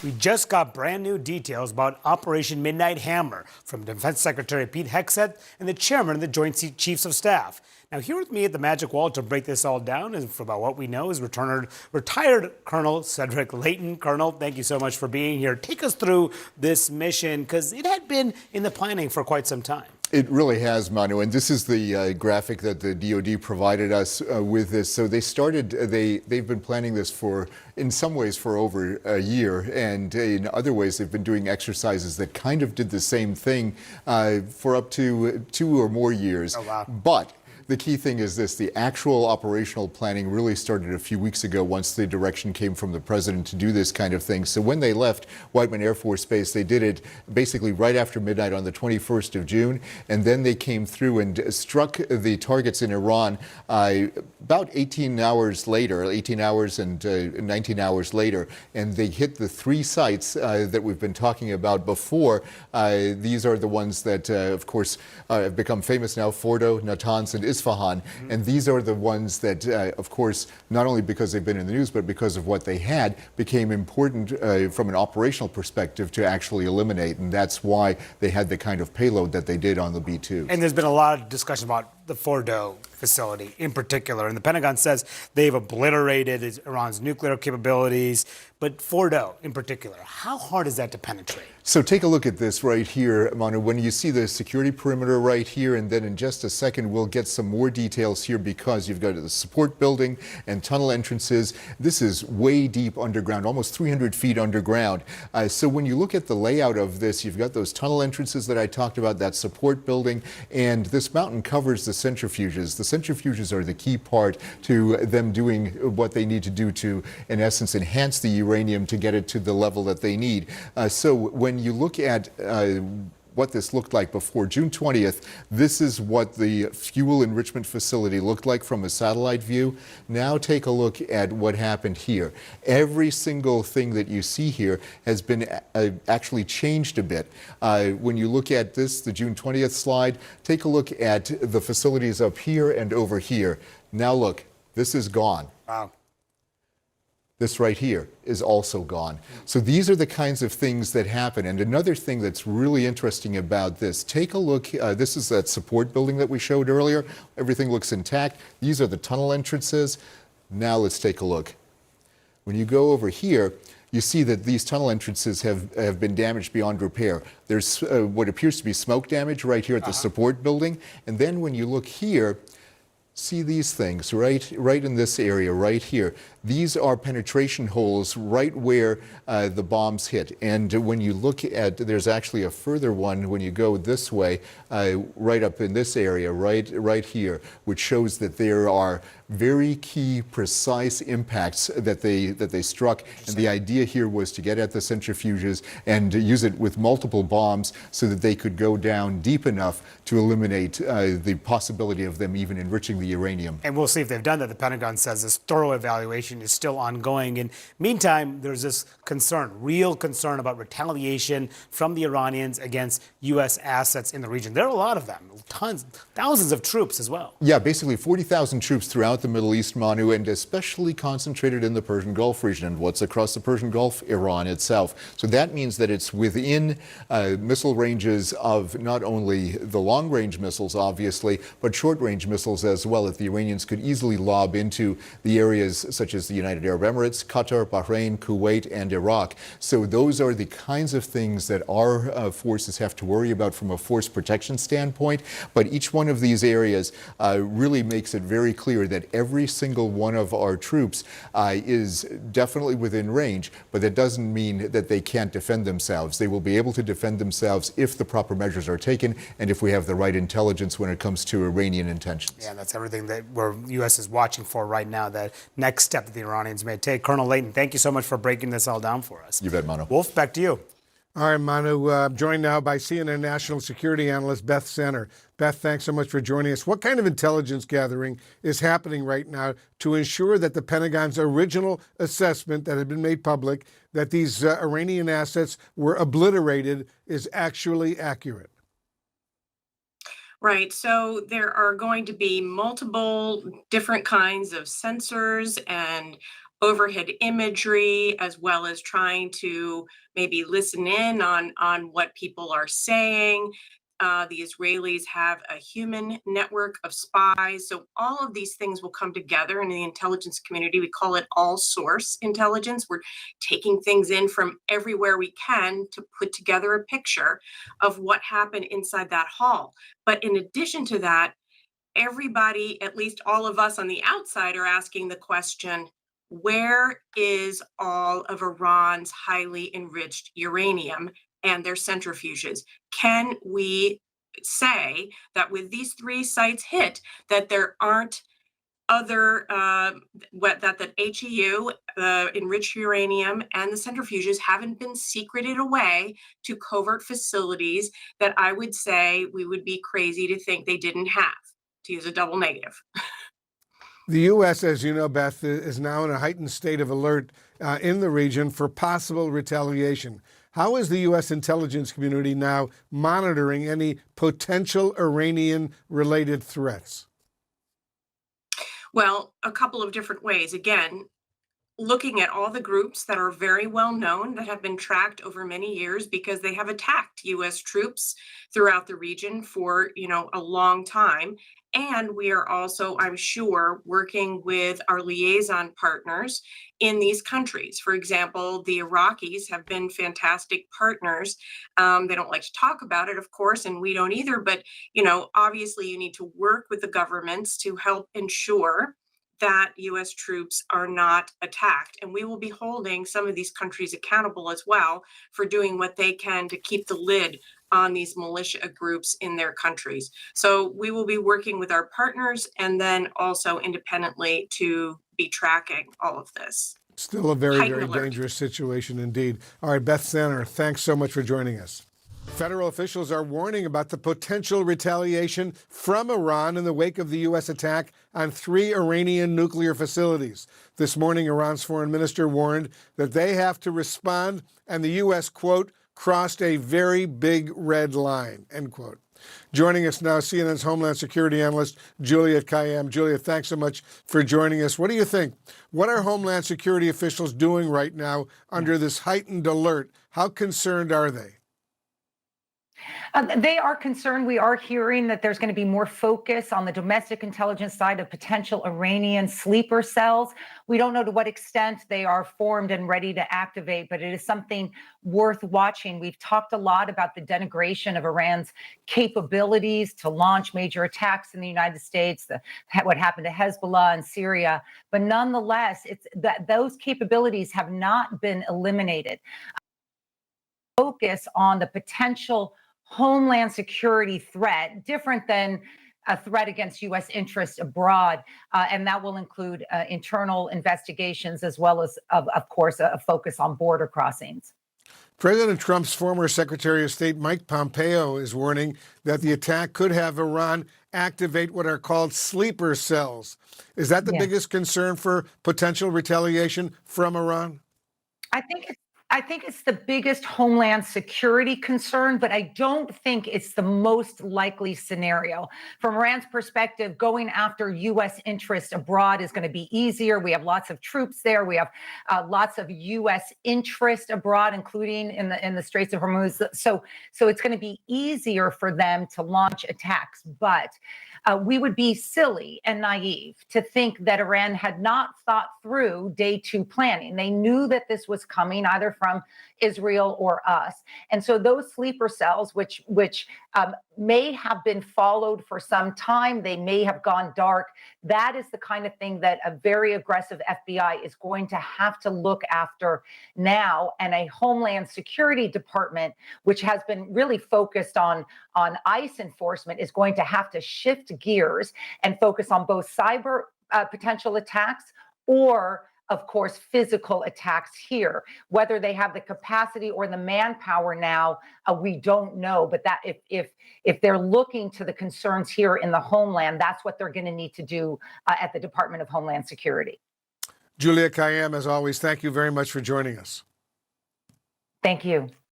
We just got brand new details about Operation Midnight Hammer from Defense Secretary Pete Hegseth and the chairman of the Joint Chiefs of Staff. Now, here with me at the Magic Wall to break this all down and for about what we know is retired Colonel Cedric Leighton. Colonel, thank you so much for being here. Take us through this mission, because it had been in the planning for quite some time. It really has, Manu, and this is the graphic that the DoD provided us with this. So they've been planning this in some ways for over a year, and in other ways they've been doing exercises that kind of did the same thing for up to 2 or more years. Oh, wow. But the key thing is this: the actual operational planning really started a few weeks ago once the direction came from the president to do this kind of thing. So when they left Whiteman Air Force Base, they did it basically right after midnight on the 21st of June. And then they came through and struck the targets in Iran about 18 hours later, 18 hours and 19 hours later. And they hit the 3 sites that we've been talking about before. These are the ones that, of course, have become famous now: Fordo, Natanz, and Isfahan. And these are the ones that, of course, not only because they've been in the news, but because of what they had, became important from an operational perspective to actually eliminate. And that's why they had the kind of payload that they did on the B-2. And there's been a lot of discussion about the Fordo facility in particular. And the Pentagon says they've obliterated Iran's nuclear capabilities. But Fordo in particular, how hard is that to penetrate? So take a look at this right here, Manu. When you see the security perimeter right here, and then in just a second we'll get some more details here, because you've got the support building and tunnel entrances. This is way deep underground, almost 300 feet underground. So when you look at the layout of this, you've got those tunnel entrances that I talked about, that support building, and this mountain covers the centrifuges. The centrifuges are the key part to them doing what they need to do to, in essence, enhance the uranium to get it to the level that they need. So when you look at what this looked like before June 20th, this is what the fuel enrichment facility looked like from a satellite view. Now take a look at what happened here. Every single thing that you see here has been actually changed a bit. When you look at this, the June 20th slide, take a look at the facilities up here and over here. Now look, this is gone. Wow. This right here is also gone. So these are the kinds of things that happen. And another thing that's really interesting about this, take a look. This is that support building that we showed earlier. Everything looks intact. These are the tunnel entrances. Now let's take a look. When you go over here, you see that these tunnel entrances have been damaged beyond repair. There's what appears to be smoke damage right here at the support building. And then when you look here, see these things right in this area right here. These are penetration holes right where the bombs hit. And when you look at, there's actually a further one when you go this way, right up in this area, right here, which shows that there are very key, precise impacts that they struck. And the idea here was to get at the centrifuges and use it with multiple bombs so that they could go down deep enough to eliminate the possibility of them even enriching the uranium. And we'll see if they've done that. The Pentagon says this thorough evaluation is still ongoing. And meantime, there's this concern, real concern about retaliation from the Iranians against U.S. assets in the region. There are a lot of them, tons, thousands of troops as well. Yeah, basically 40,000 troops throughout the Middle East, Manu, and especially concentrated in the Persian Gulf region. And what's across the Persian Gulf? Iran itself. So that means that it's within missile ranges of not only the long-range missiles, obviously, but short-range missiles as well, that the Iranians could easily lob into the areas such as the United Arab Emirates, Qatar, Bahrain, Kuwait, and Iraq. So those are the kinds of things that our forces have to worry about from a force protection standpoint. But each one of these areas really makes it very clear that every single one of our troops is definitely within range, but that doesn't mean that they can't defend themselves. They will be able to defend themselves if the proper measures are taken and if we have the right intelligence when it comes to Iranian intentions. Yeah, that's everything that the U.S. is watching for right now, that next step that the Iranians may take. Colonel Leighton, thank you so much for breaking this all down for us. You bet, Manu. Wolf, back to you. All right, Manu, I'm joined now by CNN national security analyst Beth Center. Beth, thanks so much for joining us. What kind of intelligence gathering is happening right now to ensure that the Pentagon's original assessment that had been made public, that these Iranian assets were obliterated, is actually accurate? Right. So there are going to be multiple different kinds of sensors and overhead imagery, as well as trying to maybe listen in on what people are saying. The Israelis have a human network of spies. So all of these things will come together in the intelligence community. We call it all source intelligence. We're taking things in from everywhere we can to put together a picture of what happened inside that hall. But in addition to that, everybody, at least all of us on the outside, are asking the question, where is all of Iran's highly enriched uranium and their centrifuges? Can we say that with these 3 sites hit, that there aren't other that HEU, enriched uranium, and the centrifuges haven't been secreted away to covert facilities that I would say we would be crazy to think they didn't have, to use a double negative. The U.S., as you know, Beth, is now in a heightened state of alert in the region for possible retaliation. How is the U.S. intelligence community now monitoring any potential Iranian-related threats? Well, a couple of different ways. Again, looking at all the groups that are very well known, that have been tracked over many years because they have attacked US troops throughout the region for, a long time. And we are also, I'm sure, working with our liaison partners in these countries. For example, the Iraqis have been fantastic partners. They don't like to talk about it, of course, and we don't either. But, obviously you need to work with the governments to help ensure that US troops are not attacked. And we will be holding some of these countries accountable as well for doing what they can to keep the lid on these militia groups in their countries. So we will be working with our partners and then also independently to be tracking all of this. Still a very, Heightened very alert. dangerous situation indeed. All right, Beth Sanner, thanks so much for joining us. Federal officials are warning about the potential retaliation from Iran in the wake of the U.S. attack on 3 Iranian nuclear facilities. This morning, Iran's foreign minister warned that they have to respond, and the U.S., quote, crossed a very big red line, end quote. Joining us now, CNN's Homeland Security analyst, Juliet Kayyem. Juliet, thanks so much for joining us. What do you think? What are Homeland Security officials doing right now under this heightened alert? How concerned are they? They are concerned. We are hearing that there's going to be more focus on the domestic intelligence side of potential Iranian sleeper cells. We don't know to what extent they are formed and ready to activate, but it is something worth watching. We've talked a lot about the denigration of Iran's capabilities to launch major attacks in the United States, what happened to Hezbollah in Syria. But nonetheless, it's that those capabilities have not been eliminated. Focus on the potential homeland security threat, different than a threat against U.S. interests abroad. And that will include internal investigations as well as, of course, a focus on border crossings. President Trump's former Secretary of State, Mike Pompeo, is warning that the attack could have Iran activate what are called sleeper cells. Is that the biggest concern for potential retaliation from Iran? I think it's the biggest homeland security concern, but I don't think it's the most likely scenario. From Iran's perspective, going after U.S. interests abroad is going to be easier. We have lots of troops there. We have lots of U.S. interest abroad, including in the Straits of Hormuz. So it's going to be easier for them to launch attacks. But we would be silly and naive to think that Iran had not thought through day 2 planning. They knew that this was coming either from Israel or us. And so those sleeper cells, which may have been followed for some time, they may have gone dark. That is the kind of thing that a very aggressive FBI is going to have to look after now. And a Homeland Security Department, which has been really focused on ICE enforcement, is going to have to shift gears and focus on both cyber potential attacks or, of course, physical attacks here. Whether they have the capacity or the manpower now, we don't know. But that if they're looking to the concerns here in the homeland, that's what they're going to need to do at the Department of Homeland Security. Juliet Kayyem, as always, thank you very much for joining us. Thank you.